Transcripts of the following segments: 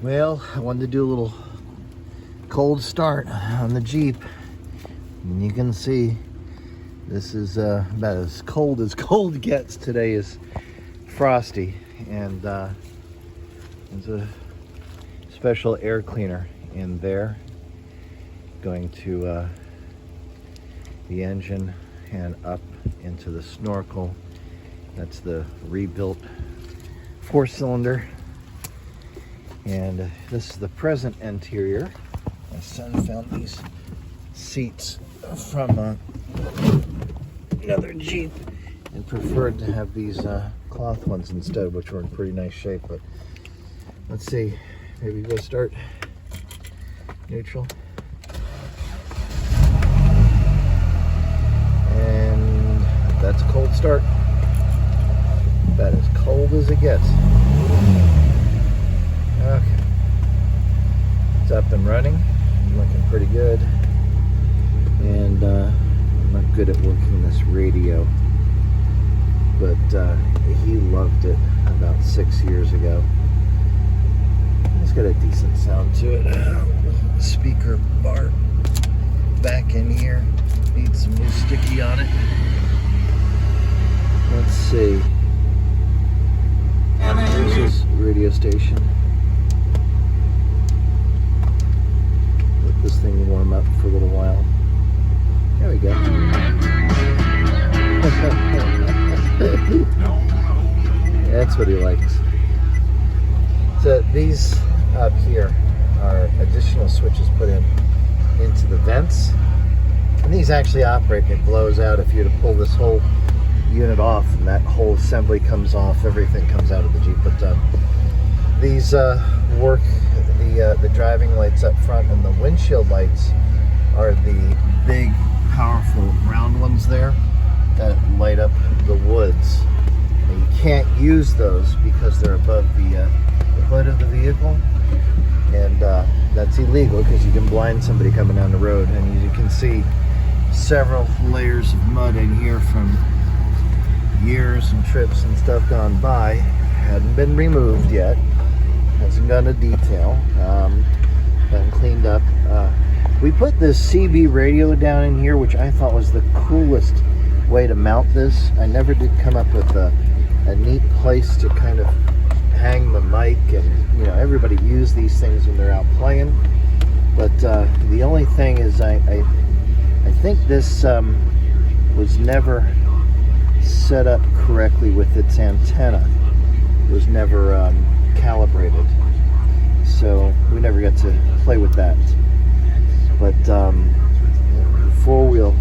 Well, I wanted to do a little cold start on the Jeep. And you can see this is about as cold gets. Today is frosty, and there's a special air cleaner in there going to the engine and up into the snorkel. That's the rebuilt 4-cylinder. And this is the present interior. My son found these seats from another Jeep and preferred to have these cloth ones instead, which were in pretty nice shape. But let's see, maybe go start neutral. And that's a cold start. About as cold as it gets. Okay, it's up and running, looking pretty good, and I'm not good at working this radio, but he loved it about 6 years ago. It's got a decent sound to it. Speaker bar back in here, needs some new sticky on it. Let's see, here's his radio station. Let this thing warm up for a little while. There we go. That's what he likes. So these up here are additional switches put into the vents. And these actually operate, and it blows out if you were to pull this whole unit off, and that whole assembly comes off, everything comes out of the Jeep. But these work. The driving lights up front and the windshield lights are the big, powerful round ones there that light up the woods. And you can't use those because they're above the hood of the vehicle, and that's illegal because you can blind somebody coming down the road. And you can see several layers of mud in here from years and trips and stuff gone by. Hadn't been removed yet. Hasn't gone to detail. Been cleaned up. We put this CB radio down in here, which I thought was the coolest way to mount this. I never did come up with a neat place to kind of hang the mic, and everybody use these things when they're out playing. But the only thing is, I think this was never set up correctly with its antenna. It was never calibrated, so we never got to play with that. But four-wheel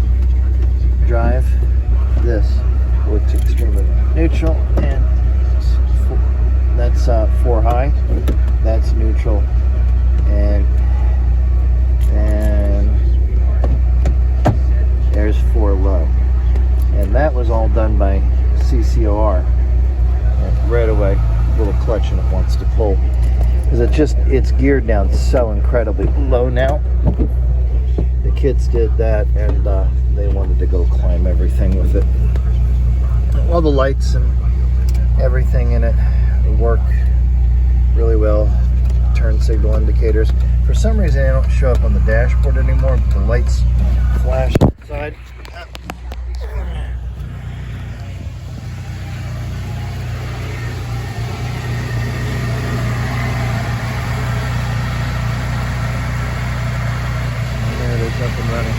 drive, this works extremely neutral, and that's 4 high, that's neutral, and there's 4 low, and that was all done by CCOR. And right away, little clutch, and it wants to pull because it's geared down so incredibly low now. The kids did that, and they wanted to go climb everything with it. All the lights and everything in it work really well. Turn signal indicators. For some reason, they don't show up on the dashboard anymore, but the lights flash outside. Up and running.